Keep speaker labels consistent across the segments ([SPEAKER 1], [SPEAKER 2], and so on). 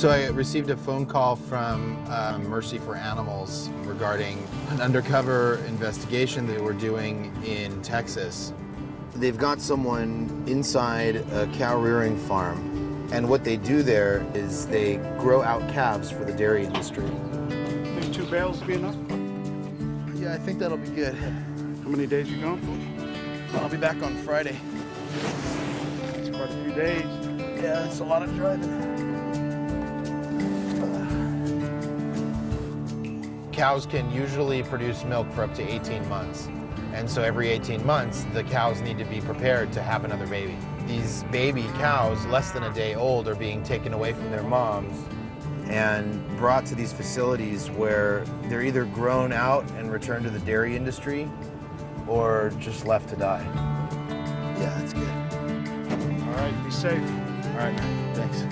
[SPEAKER 1] So I received a phone call from Mercy for Animals regarding an undercover investigation they were doing in Texas. They've got someone inside a cow rearing farm, and what they do there is they grow out calves for the dairy industry.
[SPEAKER 2] Think 2 bales will be enough?
[SPEAKER 1] Yeah, I think that'll be good.
[SPEAKER 2] How many days you going for?
[SPEAKER 1] I'll be back on Friday.
[SPEAKER 2] It's quite a few days.
[SPEAKER 1] Yeah, it's a lot of driving. Cows can usually produce milk for up to 18 months. And so every 18 months, the cows need to be prepared to have another baby. These baby cows, less than a day old, are being taken away from their moms and brought to these facilities where they're either grown out and returned to the dairy industry or just left to die. Yeah, that's good.
[SPEAKER 2] All right, be safe.
[SPEAKER 1] All right, man. Thanks.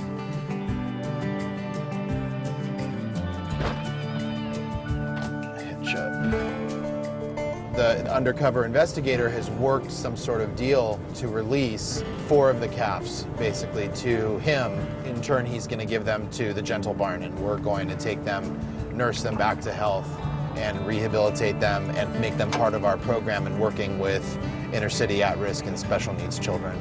[SPEAKER 1] The undercover investigator has worked some sort of deal to release 4 of the calves, basically, to him. In turn, he's going to give them to the Gentle Barn, and we're going to take them, nurse them back to health, and rehabilitate them, and make them part of our program in working with inner-city at-risk and special needs children.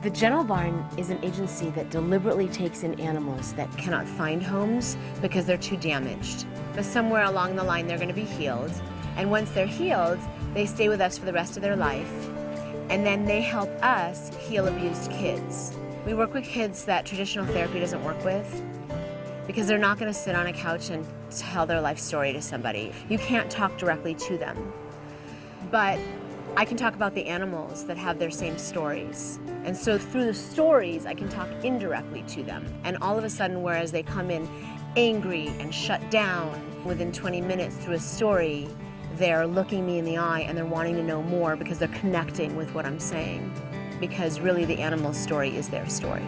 [SPEAKER 3] The Gentle Barn is an agency that deliberately takes in animals that cannot find homes because they're too damaged. But somewhere along the line, they're going to be healed. And once they're healed, they stay with us for the rest of their life. And then they help us heal abused kids. We work with kids that traditional therapy doesn't work with because they're not going to sit on a couch and tell their life story to somebody. You can't talk directly to them. But I can talk about the animals that have their same stories. And so through the stories, I can talk indirectly to them. And all of a sudden, whereas they come in angry and shut down, within 20 minutes through a story, they're looking me in the eye and they're wanting to know more because they're connecting with what I'm saying. Because really the animal's story is their story.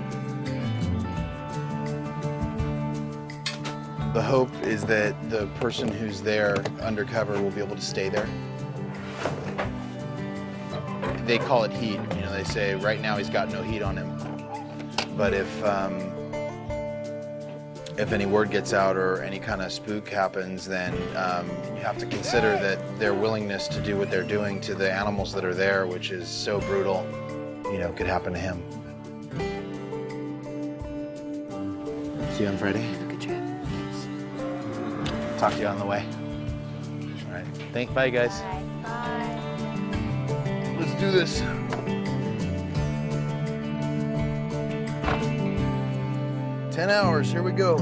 [SPEAKER 1] The hope is that the person who's there undercover will be able to stay there. They call it heat. You know, they say right now he's got no heat on him. But if any word gets out or any kind of spook happens, then you have to consider that their willingness to do what they're doing to the animals that are there, which is so brutal, you know, could happen to him. See you on Friday.
[SPEAKER 3] Good trip.
[SPEAKER 1] Talk to you on the way. All right. Bye, guys.
[SPEAKER 3] Bye.
[SPEAKER 1] Let's do this. "10 hours, here we go."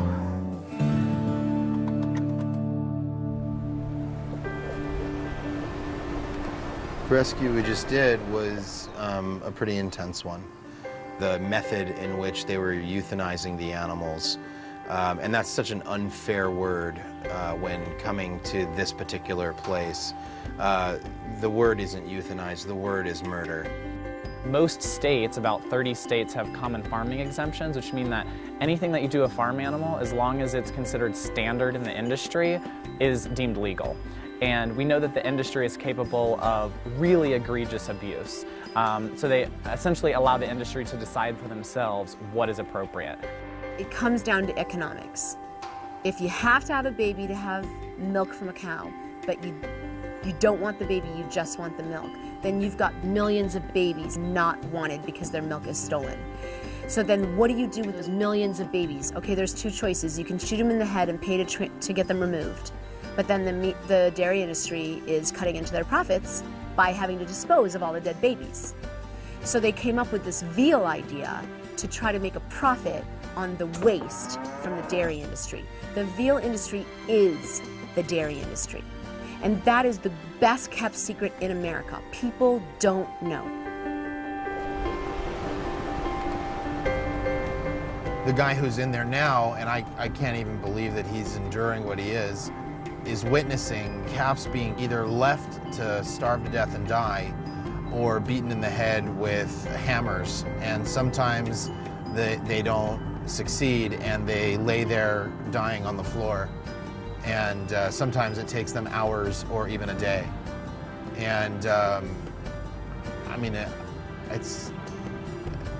[SPEAKER 1] The rescue we just did was a pretty intense one. The method in which they were euthanizing the animals, and that's such an unfair word when coming to this particular place. The word isn't euthanize, the word is murder.
[SPEAKER 4] Most states, about 30 states, have common farming exemptions, which mean that anything that you do a farm animal, as long as it's considered standard in the industry, is deemed legal. And we know that the industry is capable of really egregious abuse. So they essentially allow the industry to decide for themselves what is appropriate.
[SPEAKER 3] It comes down to economics. If you have to have a baby to have milk from a cow, but you don't want the baby, you just want the milk, then you've got millions of babies not wanted because their milk is stolen. So then what do you do with those millions of babies? Okay, there's 2 choices. You can shoot them in the head and pay to get them removed. But then the dairy industry is cutting into their profits by having to dispose of all the dead babies. So they came up with this veal idea to try to make a profit on the waste from the dairy industry. The veal industry is the dairy industry. And that is the best kept secret in America. People don't know.
[SPEAKER 1] The guy who's in there now, and I can't even believe that he's enduring what he is witnessing calves being either left to starve to death and die or beaten in the head with hammers. And sometimes they don't succeed and they lay there dying on the floor. And sometimes it takes them hours or even a day. And I mean,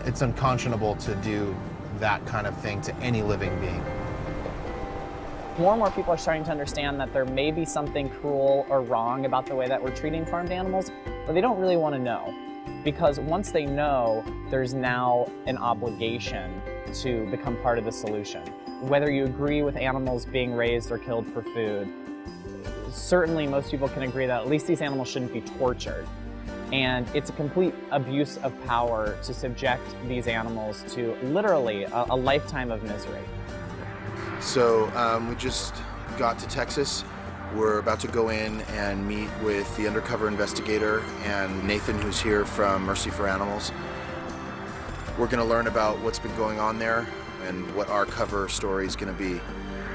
[SPEAKER 1] It's unconscionable to do that kind of thing to any living being.
[SPEAKER 4] More and more people are starting to understand that there may be something cruel or wrong about the way that we're treating farmed animals, but they don't really want to know. Because once they know, there's now an obligation to become part of the solution. Whether you agree with animals being raised or killed for food, certainly most people can agree that at least these animals shouldn't be tortured. And it's a complete abuse of power to subject these animals to literally a lifetime of misery.
[SPEAKER 5] So we just got to Texas. We're about to go in and meet with the undercover investigator and Nathan, who's here from Mercy for Animals. We're going to learn about what's been going on there and what our cover story is going to be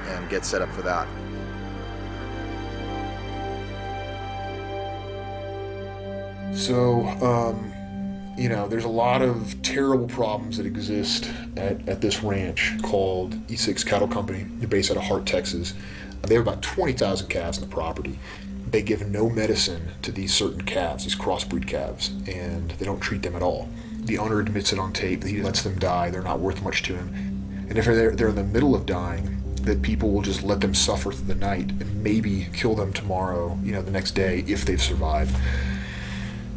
[SPEAKER 5] and get set up for that.
[SPEAKER 6] So, you know, there's a lot of terrible problems that exist at this ranch called E6 Cattle Company. They're based out of Hart, Texas. They have about 20,000 calves on the property. They give no medicine to these certain calves, these crossbreed calves, and they don't treat them at all. The owner admits it on tape that he lets them die. They're not worth much to him. And if they're in the middle of dying, that people will just let them suffer through the night and maybe kill them tomorrow, you know, the next day if they've survived.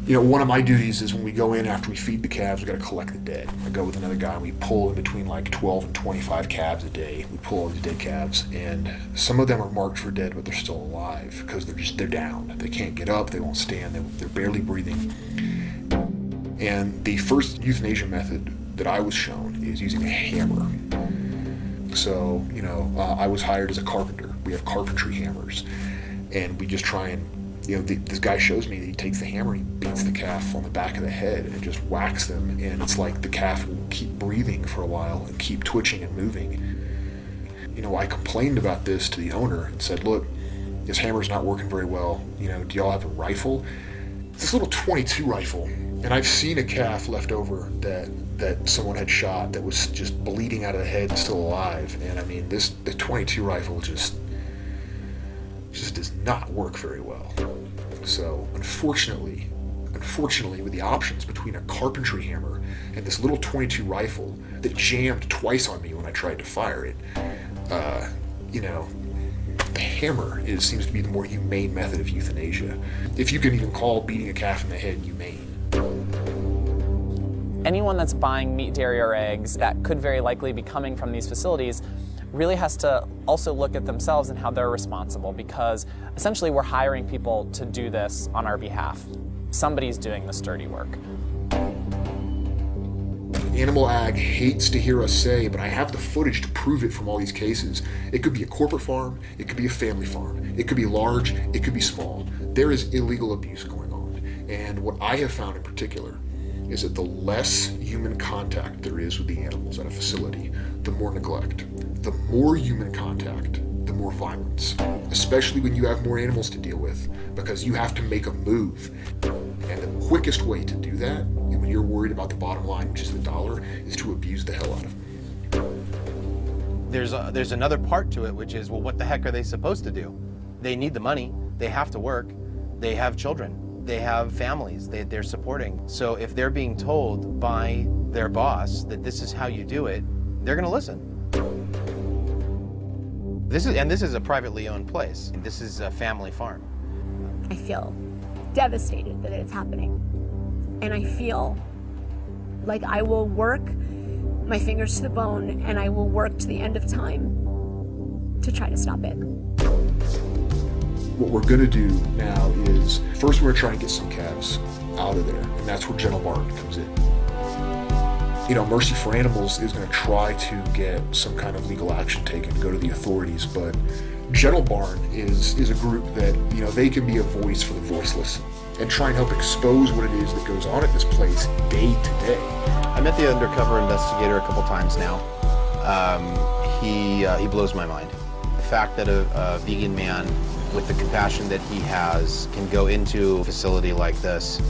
[SPEAKER 6] You know, one of my duties is when we go in after we feed the calves, we got to collect the dead. I go with another guy and we pull in between like 12 and 25 calves a day. We pull all these dead calves, and some of them are marked for dead, but they're still alive because they're down. They can't get up, they won't stand, they're barely breathing. And the first euthanasia method that I was shown is using a hammer. So, you know, I was hired as a carpenter. We have carpentry hammers, and we just try and, you know, this guy shows me that he takes the hammer and he beats the calf on the back of the head and just whacks them, and it's like the calf will keep breathing for a while and keep twitching and moving. You know, I complained about this to the owner and said, look, this hammer's not working very well. You know, do y'all have a rifle? It's this little .22 rifle, and I've seen a calf left over that someone had shot that was just bleeding out of the head and still alive. And I mean, the .22 rifle just does not work very well. So unfortunately, with the options between a carpentry hammer and this little .22 rifle that jammed twice on me when I tried to fire it, you know, the hammer seems to be the more humane method of euthanasia. If you can even call beating a calf in the head humane.
[SPEAKER 4] Anyone that's buying meat, dairy, or eggs that could very likely be coming from these facilities really has to also look at themselves and how they're responsible, because essentially we're hiring people to do this on our behalf. Somebody's doing this dirty work.
[SPEAKER 6] Animal Ag hates to hear us say, but I have the footage to prove it from all these cases. It could be a corporate farm, it could be a family farm, it could be large, it could be small. There is illegal abuse going on. And what I have found in particular is that the less human contact there is with the animals at a facility, the more neglect. The more human contact, the more violence, especially when you have more animals to deal with, because you have to make a move. And the quickest way to do that, when you're worried about the bottom line, which is the dollar, is to abuse the hell out of them.
[SPEAKER 1] There's another part to it, which is, well, what the heck are they supposed to do? They need the money, they have to work, they have children, they have families they're supporting. So if they're being told by their boss that this is how you do it, they're gonna listen. This is a privately owned place. This is a family farm.
[SPEAKER 3] I feel devastated that it's happening. And I feel like I will work my fingers to the bone, and I will work to the end of time to try to stop it.
[SPEAKER 6] What we're gonna do now is, first we're gonna try and get some calves out of there, and that's where Gentle Barn comes in. You know, Mercy for Animals is going to try to get some kind of legal action taken, go to the authorities, but Gentle Barn is a group that, you know, they can be a voice for the voiceless and try and help expose what it is that goes on at this place day to day.
[SPEAKER 1] I met the undercover investigator a couple times now. He blows my mind. The fact that a vegan man with the compassion that he has can go into a facility like this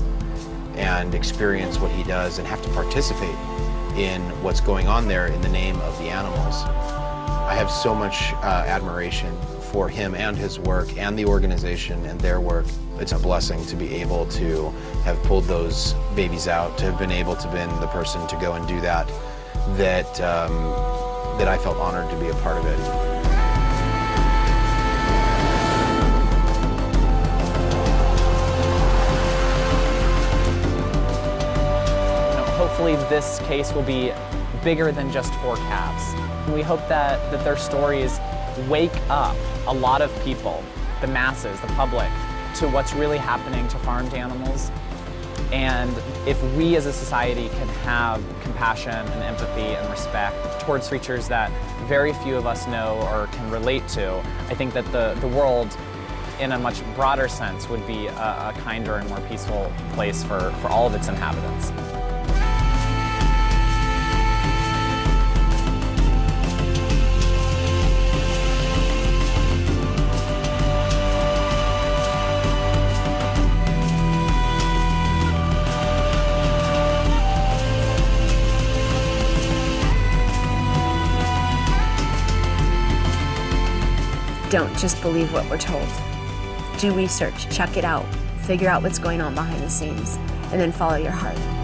[SPEAKER 1] and experience what he does and have to participate in what's going on there in the name of the animals. I have so much admiration for him and his work and the organization and their work. It's a blessing to be able to have pulled those babies out, to have been able to been the person to go and do that, that I felt honored to be a part of it.
[SPEAKER 4] Hopefully this case will be bigger than just 4 calves. We hope that their stories wake up a lot of people, the masses, the public, to what's really happening to farmed animals. And if we as a society can have compassion and empathy and respect towards creatures that very few of us know or can relate to, I think that the world, in a much broader sense, would be a kinder and more peaceful place for all of its inhabitants.
[SPEAKER 3] Don't just believe what we're told. Do research, check it out, figure out what's going on behind the scenes, and then follow your heart.